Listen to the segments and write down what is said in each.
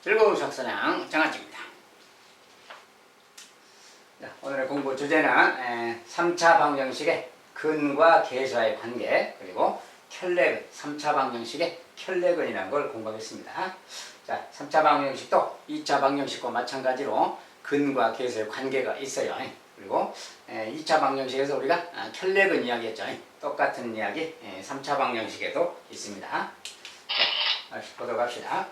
즐거운 수학선양 장아찌입니다. 오늘의 공부 주제는 3차 방정식의 근과 계수와의 관계, 그리고 켤레근, 3차 방정식의 켤레근이라는 걸 공부하겠습니다. 자, 3차 방정식도 2차 방정식과 마찬가지로 근과 계수의 관계가 있어요. 그리고 2차 방정식에서 우리가 켤레근 이야기했죠. 똑같은 이야기 3차 방정식에도 있습니다. 자, 보도록 합시다.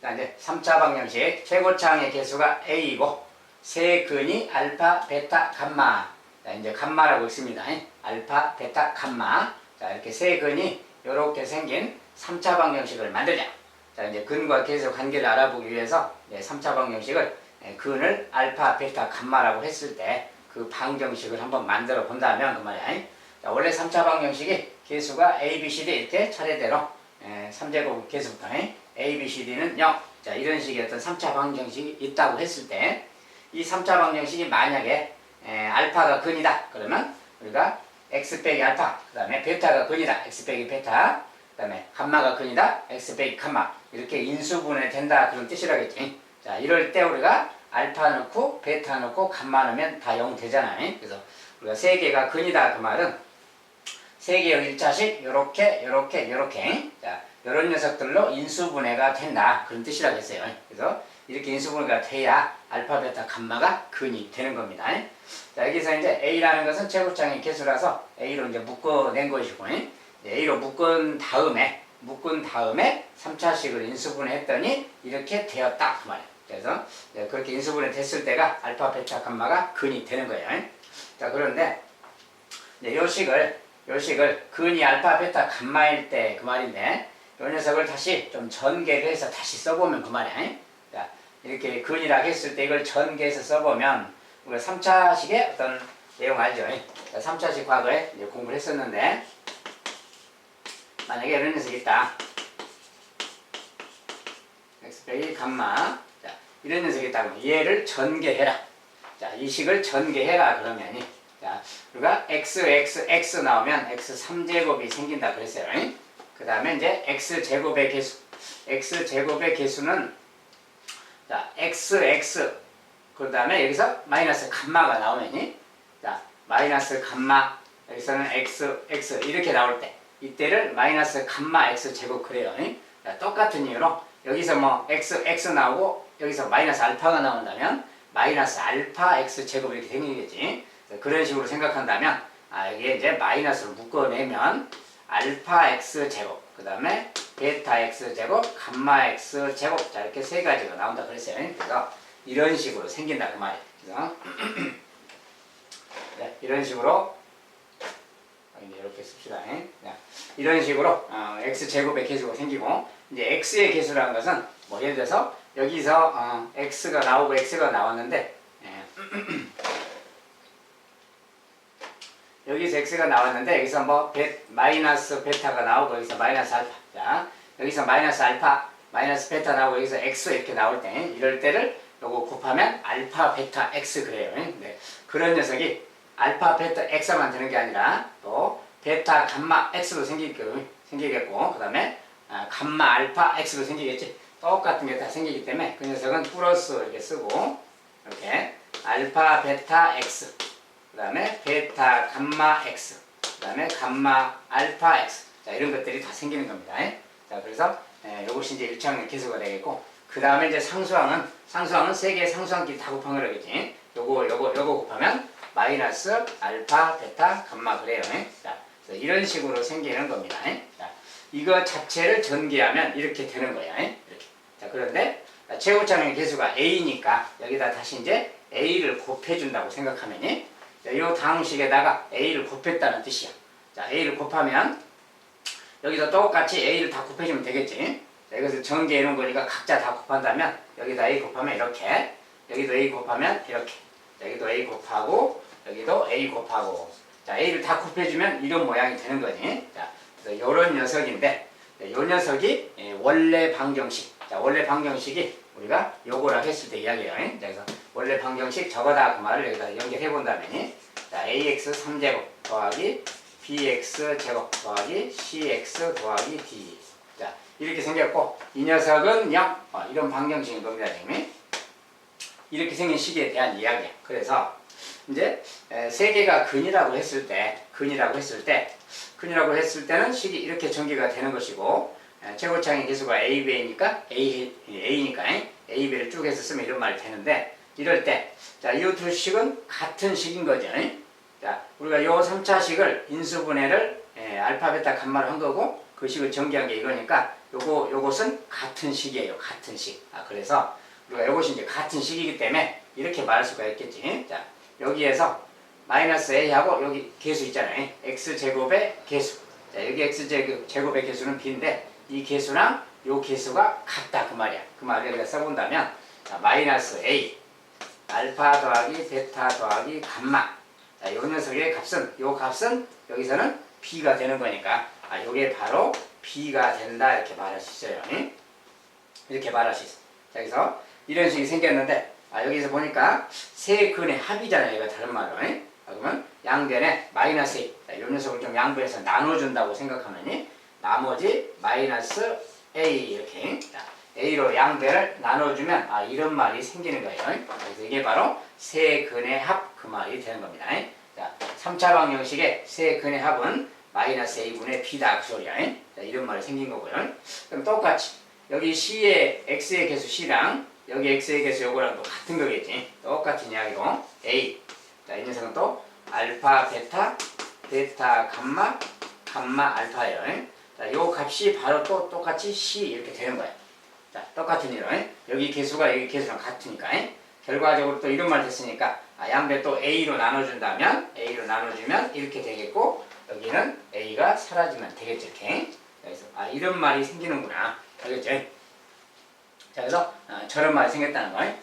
자, 이제 3차 방정식 최고차항의 개수가 A이고 세 근이 알파, 베타, 감마. 자, 이제 감마라고 있습니다. 알파, 베타, 감마. 자, 이렇게 세 근이 이렇게 생긴 3차 방정식을 만들자. 자, 이제 근과 계수 관계를 알아보기 위해서 3차 방정식을 근을 알파, 베타, 감마라고 했을 때 그 방정식을 한번 만들어 본다면 그 말이야. 자, 원래 3차 방정식이 개수가 A, B, C, D 이렇게 차례대로 3제곱 개수부터 A, B, C, D는 0. 자, 이런 식의 어떤 3차 방정식이 있다고 했을 때 이 3차 방정식이 만약에 알파가 근이다. 그러면 우리가 X 빼기 알파, 그 다음에 베타가 근이다. X 빼기 베타, 그 다음에 감마가 근이다. X 빼기 감마. 이렇게 인수분해 된다. 그런 뜻이라겠지. 자, 이럴 때 우리가 알파 넣고 베타 넣고 감마 넣으면 다 0 되잖아요. 그래서 우리가 세 개가 근이다. 그 말은 세 개의 1차식 요렇게 자, 요런 녀석들로 인수분해가 된다. 그런 뜻이라겠어요. 그래서 이렇게 인수분해가 돼야 알파, 베타, 감마가 근이 되는 겁니다. 자, 여기서 이제 A라는 것은 최고차항의 개수라서 A로 이제 묶어낸 것이고, A로 묶은 다음에 3차식을 인수분해했더니 이렇게 되었다. 그 말이에요. 그래서 그렇게 인수분해 됐을 때가 알파, 베타, 감마가 근이 되는 거예요. 자, 그런데 요 식을 근이 알파, 베타, 감마일 때 그 말인데 요 녀석을 다시 좀 전개를 해서 다시 써보면 그 말이야. 자, 이렇게 근이라 했을 때 이걸 전개해서 써보면 우리가 3차식의 어떤 내용 알죠? 자, 3차식 과거에 이제 공부를 했었는데 만약에 이런 녀석이 있다. X 빼기 감마. 자, 이런 녀석이 있다고 얘를 전개해라. 자, 이 식을 전개해라 그러면 자, 우리가 x 나오면 x 3제곱이 생긴다 그랬어요. 그 다음에 이제 x제곱의 개수는 자, x 그 다음에 여기서 마이너스 감마가 나오면 자, 마이너스 감마 여기서는 x 이렇게 나올 때 이때를 마이너스 감마 x제곱 그래요. 자, 똑같은 이유로 여기서 뭐 x 나오고 여기서 마이너스 알파가 나온다면 마이너스 알파 x제곱 이렇게 생기겠지. 그런 식으로 생각한다면 여기에 이제 마이너스를 묶어내면 알파 x제곱 그 다음에 베타 x제곱 감마 x제곱 자, 이렇게 세 가지가 나온다 그랬어요. 그래서 이런 식으로 생긴다 그 말이에요. 그래서 네, 이런 식으로 이렇게 씁시다. 이런 식으로 x제곱의 개수가 생기고 이제 x의 개수라는 것은 뭐 예를 들어서 여기서 x가 나오고 x가 나왔는데 여기서 x가 나왔는데 여기서 뭐 마이너스 베타가 나오고 여기서 마이너스 알파. 자, 여기서 마이너스 알파, 마이너스 베타 나오고 여기서 x 이렇게 나올 때 이럴 때를 요거 곱하면 알파 베타 x 그래요. 네. 그런 녀석이 알파 베타 x만 되는 게 아니라 또 베타 감마 x도 생기겠고 그 다음에 감마 알파 x도 생기겠지. 똑같은 게 다 생기기 때문에 그 녀석은 플러스 이렇게 쓰고 이렇게 알파 베타 x 그 다음에 베타 감마 x 그 다음에 감마 알파 x 자, 이런 것들이 다 생기는 겁니다. 자, 그래서 요것이 이제 1차항의 개수가 되겠고 그 다음에 이제 상수항은 세 개의 상수항끼리 다 곱한 거라겠지. 요거 곱하면 마이너스 알파 베타 감마 그래요. 자, 그래서 이런 식으로 생기는 겁니다. 자, 이거 자체를 전개하면 이렇게 되는 거야. 이렇게. 자, 그런데 최고차항의 개수가 a니까 여기다 다시 이제 a를 곱해준다고 생각하면 이 다음식에다가 a를 곱했다는 뜻이야. 자, a를 곱하면 여기서 똑같이 a를 다 곱해주면 되겠지. 자, 이것을 전개해 놓은 거니까 각자 다 곱한다면 여기다 a 곱하면 이렇게 여기도 a 곱하면 이렇게 여기도 a 곱하고 여기도 a 곱하고 자, a를 다 곱해주면 이런 모양이 되는 거지. 자, 그래서 요런 녀석인데 요 녀석이 원래 방정식. 자, 원래 방정식이 우리가 요거라 했을 때 이야기예요. 자, 그래서 원래 방정식 저거다 그 말을 여기다 연결해 본다면 자, ax 3제곱 더하기 bx 제곱 더하기 cx 더하기 d 자, 이렇게 생겼고 이 녀석은 0 이런 방정식인 겁니다. 지금 이렇게 생긴 식에 대한 이야기야. 그래서 이제 세 개가 근이라고 했을 때는 식이 이렇게 전개가 되는 것이고 최고창의 개수가 AB니까 A니까 AB를 쭉 해서 쓰면 이런 말이 되는데 이럴 때 자, 이 두 식은 같은 식인 거죠. 자, 우리가 요 3차 식을 인수분해를 알파, 베타, 감마로 한 거고 그 식을 전개한 게 이거니까 요것은 같은 식이에요. 같은 식. 그래서 우리가 요것이 이제 같은 식이기 때문에 이렇게 말할 수가 있겠지. 자, 여기에서 마이너스 A하고 여기 개수 있잖아요. X제곱의 개수. 자, 여기 X제곱의 개수는 B인데 이 개수랑 요 개수가 같다. 그 말이야. 그 말을 여기다 써본다면 자, 마이너스 A 알파 더하기 베타 더하기 감마. 자, 요 녀석의 값은 여기서는 B가 되는 거니까 요게 바로 B가 된다. 이렇게 말할 수 있어요. 이렇게 말할 수 있어. 자, 여기서 이런 식이 생겼는데 여기서 보니까 세 근의 합이잖아요. 이거 다른 말로. 그러면 양변에 마이너스 A. 자, 요 녀석을 좀 양변에서 나눠준다고 생각하면 나머지 마이너스 A 이렇게. 자, A로 양변을 나눠주면 이런 말이 생기는 거예요. 그래서 이게 바로 세 근의 합 그 말이 되는 겁니다. 자, 3차 방정식의 세 근의 합은 마이너스 A분의 B다 그 소리야. 자, 이런 말이 생긴 거고요. 그럼 똑같이 여기 C의 X의 개수 C랑 여기 X의 개수 요거랑 또 같은 거겠지. 똑같은 이야기로 A. 자, 이 녀석은 또 알파, 베타, 감마, 알파예요. 자, 요 값이 바로 또 똑같이 C 이렇게 되는 거야. 자, 똑같은 이로 여기 개수가 여기 개수랑 같으니까 결과적으로 또 이런 말 됐으니까 양변 또 A로 나눠주면 이렇게 되겠고 여기는 A가 사라지면 되겠죠. 이렇게. 그래서 이런 말이 생기는구나. 알겠죠? 자, 그래서 저런 말이 생겼다는 거예요.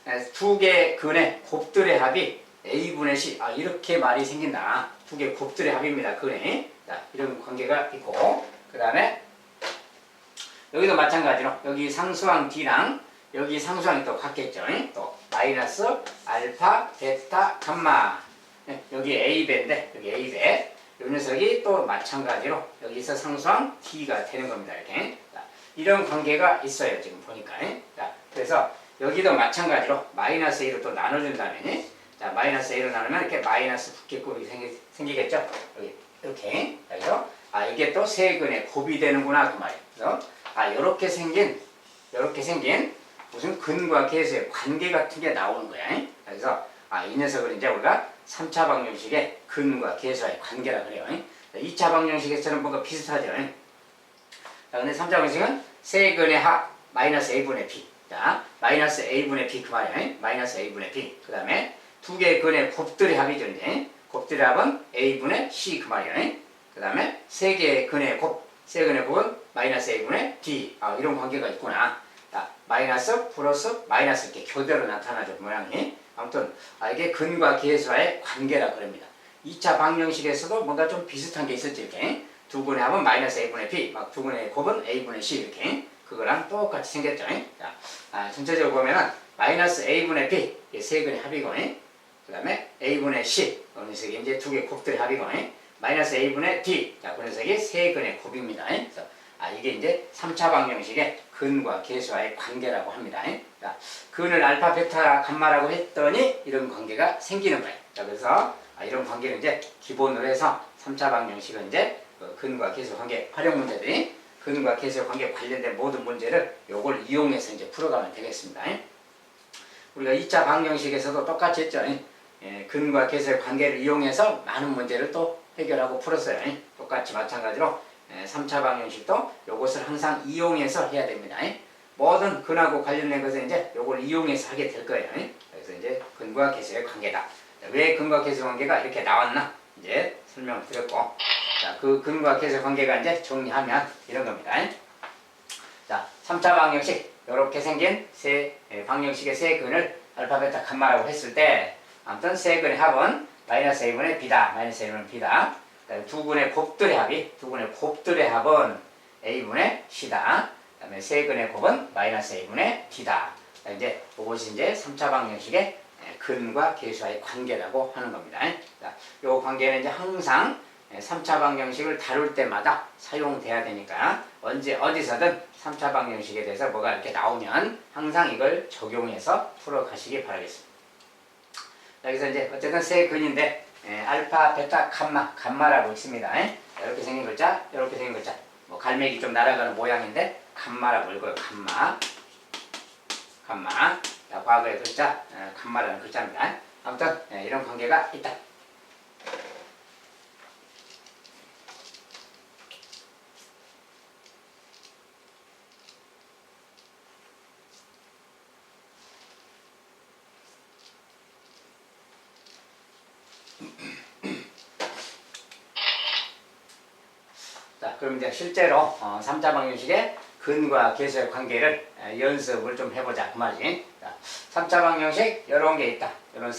그래서 두 개 근의 곱들의 합이 A분의 C. 이렇게 말이 생긴다. 두 개 곱들의 합입니다. 근의. 자, 이런 관계가 있고 그 다음에 여기도 마찬가지로 여기 상수항 D랑 여기 상수항이 또 같겠죠. 또 마이너스 알파, 베타, 감마. 여기 A배인데 여기 A배. 이 녀석이 또 마찬가지로 여기서 상수항 D가 되는 겁니다. 이렇게. 자, 이런 관계가 있어요. 지금 보니까. 자, 그래서 여기도 마찬가지로 마이너스 A로 또 나눠준다면 자, 마이너스 A로 나누면 이렇게 마이너스 붓기꼴이 생기겠죠. 여기 이렇게. 그래서 이게 또 세 근의 곱이 되는구나 그 말이에요. 그래서 이렇게 생긴 무슨 근과 계수의 관계 같은 게 나오는 거야. 그래서 이 녀석을 이제 우리가 3차 방정식의 근과 계수와의 관계라 그래요. 2차 방정식에서는 뭔가 비슷하죠. 자, 근데 3차 방정식은 세 근의 합 마이너스 A분의 B. 자, 마이너스 A분의 B 그 말이야. 마이너스 A분의 B. 그 다음에 두 개의 근의 곱들의 합이죠. 이제 곱들의 합은 A분의 C 그 말이야. 그 다음에 세 개의 근의 곱은 마이너스 A분의 D. 이런 관계가 있구나. 자, 마이너스 플러스 마이너스 이렇게 교대로 나타나죠. 모양이. 아무튼 이게 근과 계수와의 관계라 그럽니다. 2차 방정식에서도 뭔가 좀 비슷한 게 있었지. 이렇게 두 근의 합은 마이너스 A분의 B, 두 근의 곱은 A분의 C 이렇게 그거랑 똑같이 생겼죠. 자, 전체적으로 보면은 마이너스 A분의 B 이게 세 근의 합이고 그 다음에 A분의 C 이 녀석이 이제 두 개 곱들의 합이고 마이너스 A분의 D 자, 그 녀석이 세 근의 곱입니다. 그래서 이게 이제 3차 방정식의 근과 계수와의 관계라고 합니다. 자, 근을 알파, 베타, 감마라고 했더니 이런 관계가 생기는 거예요. 자, 그래서 이런 관계는 이제 기본으로 해서 3차 방정식은 이제 근과 계수 관계 활용 문제들이 근과 계수 관계 관련된 모든 문제를 요걸 이용해서 이제 풀어가면 되겠습니다. 우리가 2차 방정식에서도 똑같이 했죠. 근과 계수의 관계를 이용해서 많은 문제를 또 해결하고 풀었어요. 똑같이 마찬가지로 3차 방정식도 요것을 항상 이용해서 해야 됩니다. 모든 근하고 관련된 것은 이제 요걸 이용해서 하게 될 거예요. 그래서 이제 근과 계수의 관계다. 왜 근과 계수 관계가 이렇게 나왔나? 이제 설명을 드렸고, 자, 그 근과 계수 관계가 이제 정리하면 이런 겁니다. 자, 3차 방정식 이렇게 생긴 방정식의 세 근을 알파, 베타, 감마라고 했을 때, 아무튼 세 근의 합은 마이너스 A분의 B다. 마이너스 A분의 B다. 두 근의 곱들의 합은 A분의 C다. 그 다음에 세 근의 곱은 마이너스 A분의 D다. 이제 이것이 이제 3차 방정식의 근과 계수와의 관계라고 하는 겁니다. 자, 이 관계는 이제 항상 3차 방정식을 다룰 때마다 사용돼야 되니까 언제 어디서든 3차 방정식에 대해서 뭐가 이렇게 나오면 항상 이걸 적용해서 풀어가시기 바라겠습니다. 여기서 이제 어쨌든 세 근인데 알파, 베타, 감마라고 있습니다. 이렇게 생긴 글자, 이렇게 생긴 글자. 뭐 갈매기 좀 날아가는 모양인데 감마라고 읽어요. 감마. 자, 과거의 글자, 감마라는 글자입니다. 아무튼 이런 관계가 있다. 자, 그럼 이제 실제로 3차 방정식의 근과 계수의 관계를 연습을 좀 해보자 그 말이지. 자, 3차 방정식 이런 게 있다. 이런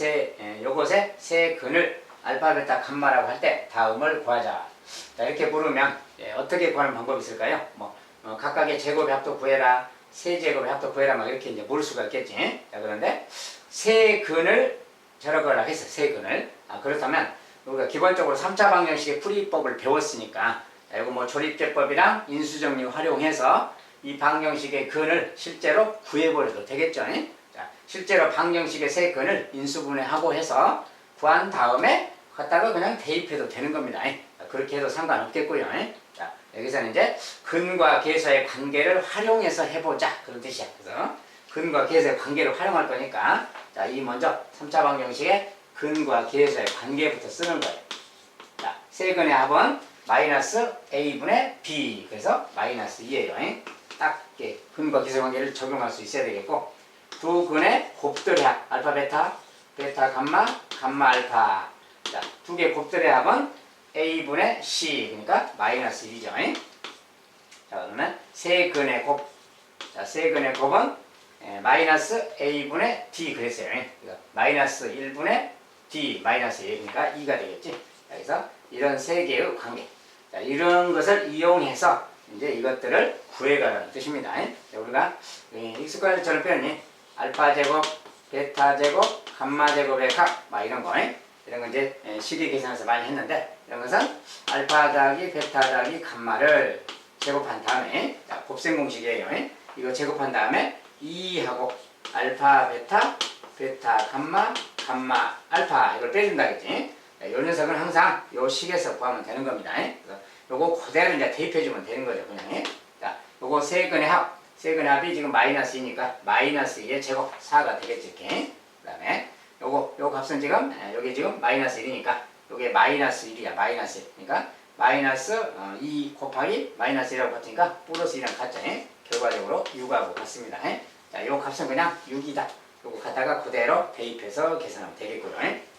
요것의 세 근을 알파, 베타, 감마라고 할 때 다음을 구하자. 자, 이렇게 물으면 어떻게 구하는 방법이 있을까요? 각각의 제곱의 합도 구해라, 세 제곱의 합도 구해라, 막 이렇게 이제 물을 수가 있겠지. 자, 그런데 세 근을 저러거라 했어. 세 근을. 그렇다면 우리가 기본적으로 3차 방정식의 풀이법을 배웠으니까. 이거 뭐 조립제법이랑 인수정리 활용해서 이 방정식의 근을 실제로 구해버려도 되겠죠. 자, 실제로 방정식의 세 근을 인수분해하고 해서 구한 다음에 갖다가 그냥 대입해도 되는 겁니다. 그렇게 해도 상관없겠고요. 자, 여기서는 이제 근과 계수의 관계를 활용해서 해보자 그런 뜻이야. 그래서 근과 계수의 관계를 활용할 거니까 자, 이 먼저 3차 방정식의 근과 계수의 관계부터 쓰는 거예요. 자, 세 근의 합은 마이너스 a분의 b, 그래서 마이너스 2예요. 딱 근과 계수 관계를 적용할 수 있어야 되겠고, 두 근의 곱들의 합 알파 베타, 베타 감마, 감마 알파. 자, 두 개 곱들의 합은 a분의 c, 그러니까 마이너스 1이죠. 자, 그러면 세 근의 곱, 자, 세 근의 곱은 마이너스 a분의 d 그랬어요. 그러니까 마이너스 1분의 d 마이너스 1, 그러니까 2가 되겠지. 그래서 이런 세 개의 관계, 자, 이런 것을 이용해서 이제 이것들을 구해가라는 뜻입니다. 우리가 익숙한 저런 표현이 알파 제곱, 베타 제곱, 감마 제곱의 값, 막 이런 거, 이런 거 이제 식의 계산에서 많이 했는데, 이런 것은 알파 더하기 베타 더하기 감마를 제곱한 다음에, 자, 곱셈 공식이에요. 이거 제곱한 다음에 2하고 알파 베타, 베타 감마, 감마 알파 이걸 빼준다 했지. 이 녀석은 항상 이 식에서 구하면 되는 겁니다. 그래서 요거 그대로 이제 대입해주면 되는 거죠. 그냥. 자, 요거 세 근의 합, 세 근의 합이 지금 마이너스 2니까 마이너스 2의 제곱 4가 되겠지. 이렇게. 그 다음에 요 값은 지금, 요게 지금 마이너스 1이니까 요게 마이너스 1이야. 마이너스 1. 그러니까 마이너스 2 곱하기 마이너스 1이라고 같으니까 플러스 2랑 같죠. 결과적으로 6하고 같습니다. 자, 요 값은 그냥 6이다. 요거 갖다가 그대로 대입해서 계산하면 되겠고요.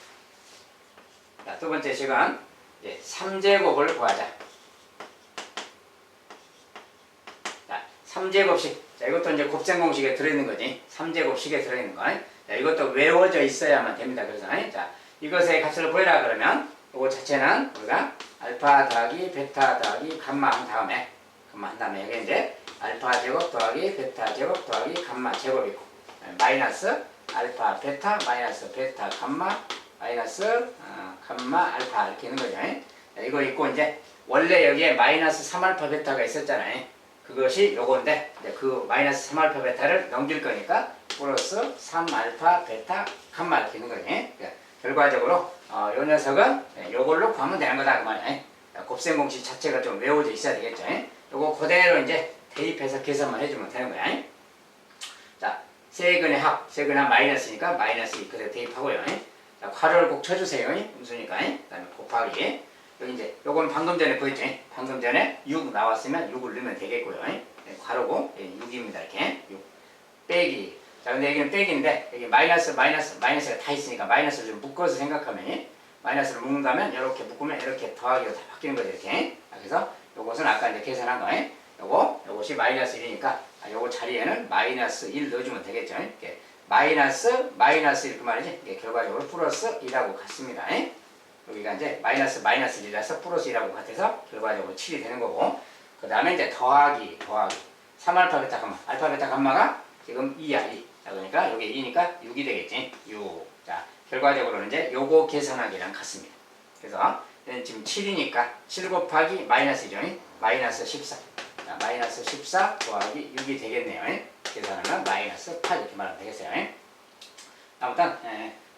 자, 두 번째 시간 3제곱을 구하자. 자, 3제곱식. 자, 이것도 이제 곱셈 공식에 들어있는 거지. 3제곱식에 들어있는 거. 자, 이것도 외워져 있어야만 됩니다. 그래서 자, 이것의 값을 구해라 그러면 이거 자체는 우리가 알파 더하기 베타 더하기 감마 한 다음에 여기 이제 알파 제곱 더하기 베타 제곱 더하기 감마 제곱이고 마이너스 알파 베타 마이너스 베타 감마 마이너스 감마 알파 이렇게 있는 거죠. 이거 있고 이제 원래 여기에 마이너스 3알파 베타가 있었잖아요. 그것이 요건데 그 마이너스 3알파 베타를 넘길 거니까 플러스 3알파 베타 감마 이렇게 있는 거죠. 결과적으로 요 녀석은 요걸로 구하면 되는 거다 그 말이에요. 곱셈 공식 자체가 좀 외워져 있어야 되겠죠. 요거 그대로 이제 대입해서 계산만 해주면 되는 거야. 자, 세근의 합 마이너스니까 마이너스 2 그대로 대입하고요. 자, 괄호를 꼭 쳐주세요. 음수니까. 그 다음에 곱하기. 여기 이제, 요건 방금 전에 보였죠? 방금 전에 6 나왔으면 6을 넣으면 되겠고요. 괄호고, 6입니다. 이렇게. 6. 빼기. 자, 근데 여기는 빼기인데, 여기 마이너스가 다 있으니까 마이너스를 좀 묶어서 생각하면, 마이너스를 묶는다면, 이렇게 묶으면 이렇게 더하기로 다 바뀌는 거죠. 이렇게. 그래서 요것은 아까 이제 계산한 거. 요것이 마이너스 1이니까, 요거 자리에는 마이너스 1 넣어주면 되겠죠. 이렇게. 마이너스 1 그 말이지. 이게 결과적으로 플러스 2라고 같습니다. 여기가 이제 마이너스 1이라서 플러스 2라고 같아서 결과적으로 7이 되는 거고. 그 다음에 이제 더하기. 3알파 베타 감마. 알파 베타 감마가 지금 2야, 2. 자, 그러니까 여기 2니까 6이 되겠지. 6. 자, 결과적으로는 이제 요거 계산하기랑 같습니다. 그래서 얘는 지금 7이니까 7 곱하기 마이너스죠. 마이너스 14. 자, 마이너스 14 더하기 6이 되겠네요. 계산하면 마이너스 8 이렇게 말하면 되겠어요. 아무튼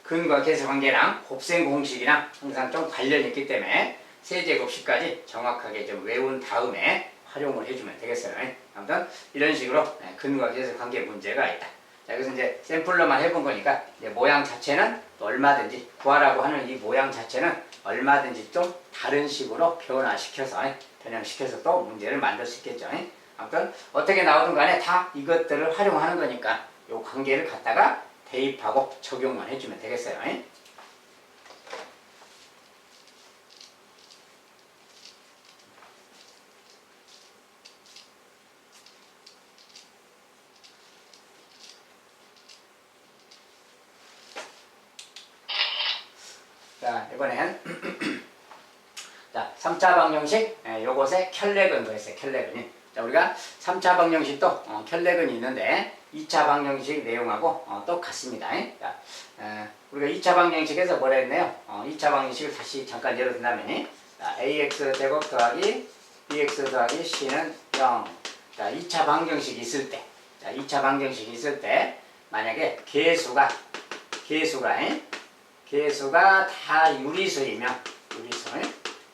근과 계수 관계랑 곱셈 공식이랑 항상 좀 관련이 있기 때문에 세제곱식까지 정확하게 좀 외운 다음에 활용을 해주면 되겠어요. 아무튼 이런 식으로 근과 계수 관계 문제가 있다. 자, 그래서 이제 샘플로만 해본 거니까 이제 모양 자체는 또 얼마든지 구하라고 하는 이 모양 자체는 얼마든지 좀 다른 식으로 변화시켜서 변형시켜서 또 문제를 만들 수 있겠죠. 아무튼 어떻게 나오든 간에 다 이것들을 활용하는 거니까 이 관계를 갖다가 대입하고 적용만 해주면 되겠어요. 자, 이번엔 자, 3차 방정식 요것의 켤레근 그랬어요. 켤레근이. 자, 우리가 3차 방정식도 켤레근이 있는데 2차 방정식 내용하고 똑같습니다. 자, 우리가 2차 방정식에서 뭐라 했나요? 2차 방정식을 다시 잠깐 예로 든다면 자, ax 제곱 더하기 bx 더하기 c는 0. 자, 2차 방정식이 있을 때 자, 2차 방정식이 있을 때 만약에 개수가 다 유리수이면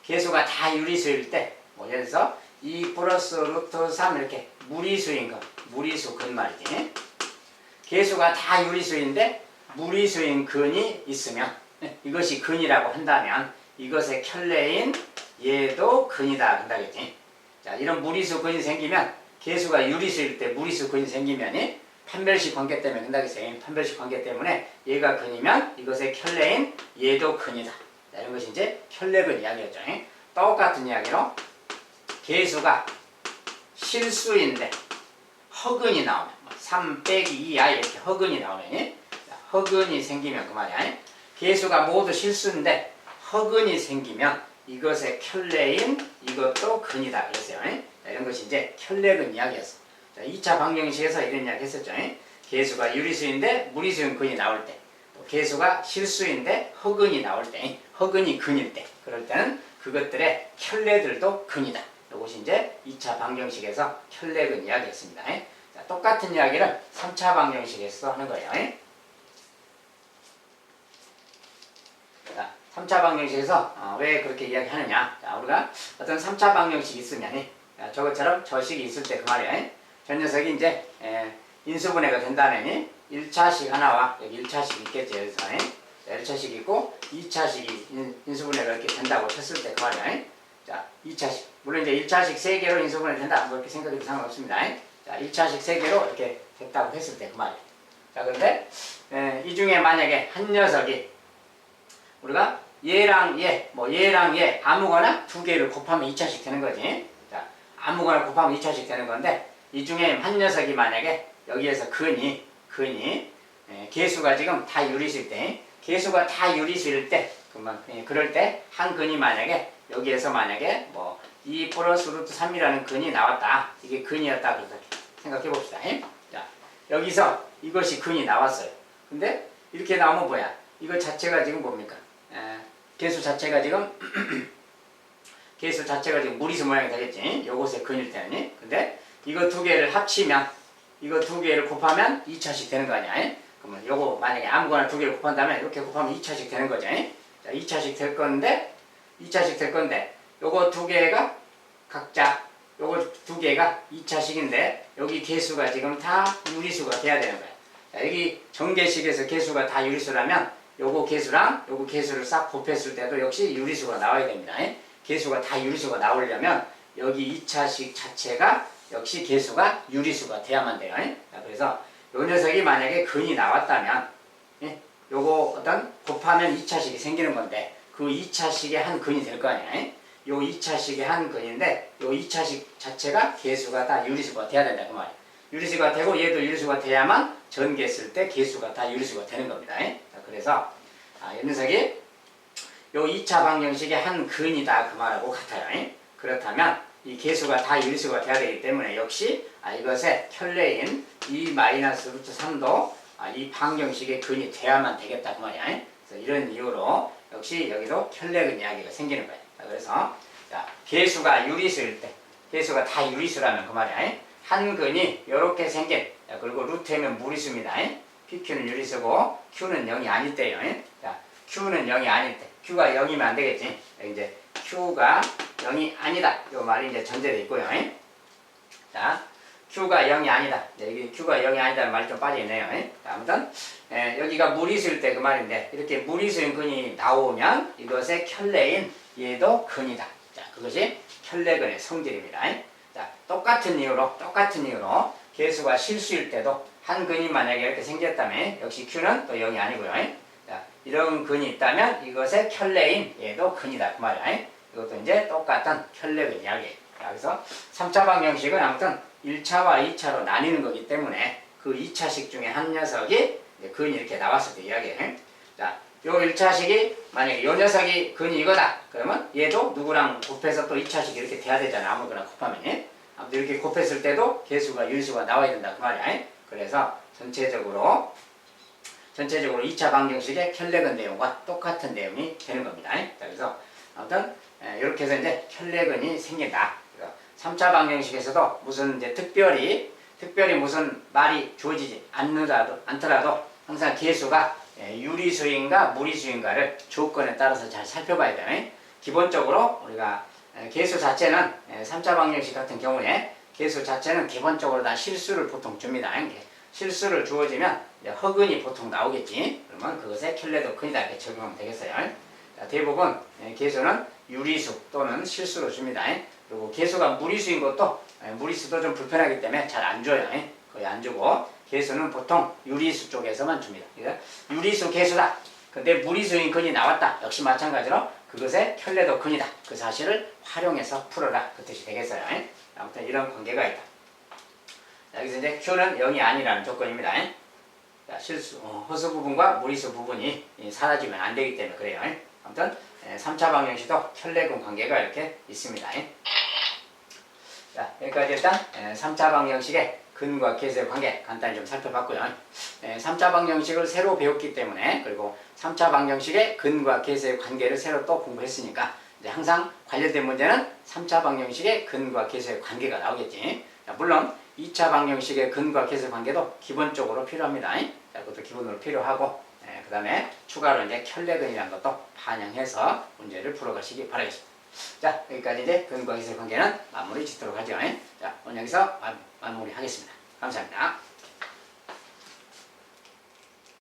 개수가 다 유리수일 때 뭐 예를 들어서 2 플러스 루트 3 이렇게 무리수인 거 무리수 근 말이지. 개수가 다 유리수인데 무리수인 근이 있으면 이것이 근이라고 한다면 이것의 켤레인 얘도 근이다 한다겠지. 자, 이런 무리수 근이 생기면 개수가 유리수일 때 무리수 근이 생기면 판별식 관계 때문에 된다겠어요. 판별식 관계 때문에 얘가 근이면 이것의 켤레인 얘도 근이다. 자, 이런 것이 이제 켤레근 이야기였죠. 똑같은 이야기로 개수가 실수인데 허근이 나오면 3 빼기 2야 이렇게 허근이 나오면 허근이 생기면 그 말이야. 개수가 모두 실수인데 허근이 생기면 이것의 켤레인 이것도 근이다 그랬어요. 자, 이런 것이 이제 켤레근 이야기였어. 자, 2차 방정식에서 이런 이야기 했었죠. 개수가 유리수인데 무리수인 근이 나올 때, 또 개수가 실수인데 허근이 나올 때, 허근이 근일 때, 그럴 때는 그것들의 켤레들도 근이다. 이것이 이제 2차 방정식에서 켤레근 이야기였습니다. 자, 똑같은 이야기를 3차 방정식에서 하는 거예요. 자, 3차 방정식에서 왜 그렇게 이야기하느냐. 자, 우리가 어떤 3차 방정식이 있으면 저것처럼 저식이 있을 때 그 말이에요. 저 녀석이 이제 인수분해가 된다면 1차식 하나와 여기 1차식 있겠죠. 여기서 1차식 있고 2차식이 인수분해가 이렇게 된다고 쳤을 때 그 말이에요. 자, 2차식. 물론 이제 1차식 3개로 인수분해 된다. 뭐 이렇게 생각해도 상관없습니다. 자, 1차식 3개로 이렇게 됐다고 했을 때 그 말이에요. 자, 그런데 이 중에 만약에 한 녀석이 우리가 얘랑 얘 아무거나 2개를 곱하면 2차식 되는 거지. 자, 아무거나 곱하면 2차식 되는 건데 이 중에 한 녀석이 만약에 여기에서 근이 개수가 지금 다 유리수일 때 개수가 다 유리수일 때 그럴 때 한 근이 만약에 여기에서 만약에 뭐 2 플러스 루트 3이라는 근이 나왔다. 이게 근이었다. 그렇게 생각해 봅시다. 자, 여기서 이것이 근이 나왔어요. 근데 이렇게 나오면 뭐야? 이거 자체가 지금 뭡니까? 개수 자체가 지금 무리수 모양이 되겠지. 요것의 근일 때는. 근데 이거 2개를 합치면 이거 2개를 곱하면 2차식 되는 거 아니야? 그러면 요거 만약에 아무거나 2개를 곱한다면 이렇게 곱하면 2차식 되는 거죠. 자, 2차식 될 건데 요거 2개가 각자 요거 2개가 2차식인데 여기 개수가 지금 다 유리수가 돼야 되는 거야. 자, 여기 전개식에서 개수가 다 유리수라면 요거 개수랑 요거 개수를 싹 곱했을 때도 역시 유리수가 나와야 됩니다. 개수가 다 유리수가 나오려면 여기 2차식 자체가 역시 개수가 유리수가 돼야만 돼요. 자, 그래서 요 녀석이 만약에 근이 나왔다면 요거 어떤 곱하면 2차식이 생기는 건데 그 2차식의 한 근이 될 거 아니야. 요 2차식의 한 근인데 요 2차식 자체가 개수가 다 유리수가 돼야 된다 그 말이야. 유리수가 되고 얘도 유리수가 돼야만 전개했을 때 개수가 다 유리수가 되는 겁니다. 자, 그래서 이 녀석이 요 2차 방정식의 한 근이다 그 말하고 같아요. 그렇다면 이 개수가 다 유리수가 돼야 되기 때문에 역시 이것의 켤레인 2 마이너스 루트 3도 이 방정식의 근이 돼야만 되겠다 그 말이야. 그래서 이런 이유로 역시 여기도 켤레근 이야기가 생기는 거예요. 자, 그래서 자, 개수가 유리수일 때, 개수가 다 유리수라면 그 말이야. 한 근이 이렇게 생긴, 자, 그리고 루트면 무리수입니다. PQ는 유리수고 Q는 0이 아닐 때요. 자, Q는 0이 아닐 때, Q가 0이면 안 되겠지. 이제 Q가 0이 아니다. 이 말이 이제 전제되어 있고요. 자, Q가 0이 아니다. 여기 Q가 0이 아니다는 말이 좀 빠져있네요. 자, 아무튼 여기가 무리수일 때 그 말인데 이렇게 무리수인 근이 나오면 이것의 켤레인 얘도 근이다. 자, 그것이 켤레근의 성질입니다. 자, 똑같은 이유로 개수가 실수일 때도 한 근이 만약에 이렇게 생겼다면 역시 Q는 또 0이 아니고요. 자, 이런 근이 있다면 이것의 켤레인 얘도 근이다. 그 말이야. 이것도 이제 똑같은 켤레근 이야기예요. 자, 그래서 3차 방정식은 아무튼 1차와 2차로 나뉘는 거기 때문에 그 2차식 중에 한 녀석이 근이 이렇게 나왔을 때 이야기예요. 자, 요 1차식이 만약에 요 녀석이 근이 이거다. 그러면 얘도 누구랑 곱해서 또 2차식이 이렇게 돼야 되잖아. 아무거나 곱하면. 아무튼 이렇게 곱했을 때도 개수가 유리수가 나와야 된다. 그 말이야. 그래서 전체적으로 2차 방정식의 켤레근 내용과 똑같은 내용이 되는 겁니다. 자, 그래서 아무튼 이렇게 해서 이제 켤레근이 생긴다. 3차 방정식에서도 무슨 이제 특별히 무슨 말이 주어지지 않더라도 항상 개수가 유리수인가 무리수인가를 조건에 따라서 잘 살펴봐야 돼요. 기본적으로 우리가 개수 자체는 3차 방정식 같은 경우에 개수 자체는 기본적으로 다 실수를 보통 줍니다. 실수를 주어지면 허근이 보통 나오겠지. 그러면 그것에 켤레도 근이다 이렇게 적용하면 되겠어요. 자, 대부분 개수는 유리수 또는 실수로 줍니다. 그리고 개수가 무리수인 것도 무리수도 좀 불편하기 때문에 잘 안 줘요. 거의 안 주고 개수는 보통 유리수 쪽에서만 줍니다. 그러니까 유리수 개수다. 근데 무리수인 근이 나왔다. 역시 마찬가지로 그것의 켤레도 근이다. 그 사실을 활용해서 풀어라. 그 뜻이 되겠어요. 아무튼 이런 관계가 있다. 자, 여기서 이제 Q는 0이 아니라는 조건입니다. 자, 허수 부분과 무리수 부분이 사라지면 안 되기 때문에 그래요. 아무튼 3차 방정식도 켤레근 관계가 이렇게 있습니다. 자, 여기까지 일단 3차 방정식의 근과 개수의 관계 간단히 좀 살펴봤고요. 3차 방정식을 새로 배웠기 때문에 그리고 3차 방정식의 근과 개수의 관계를 새로 또 공부했으니까 이제 항상 관련된 문제는 3차 방정식의 근과 개수의 관계가 나오겠지. 자, 물론 2차 방정식의 근과 개수의 관계도 기본적으로 필요합니다. 자, 그것도 기본으로 필요하고 그 다음에 추가로 이제 켤레근이라는 것도 반영해서 문제를 풀어가시기 바라겠습니다. 자, 여기까지 이제 근과 개수의 관계는 마무리 짓도록 하죠. 자, 오늘 여기서 마무리 하겠습니다. 감사합니다.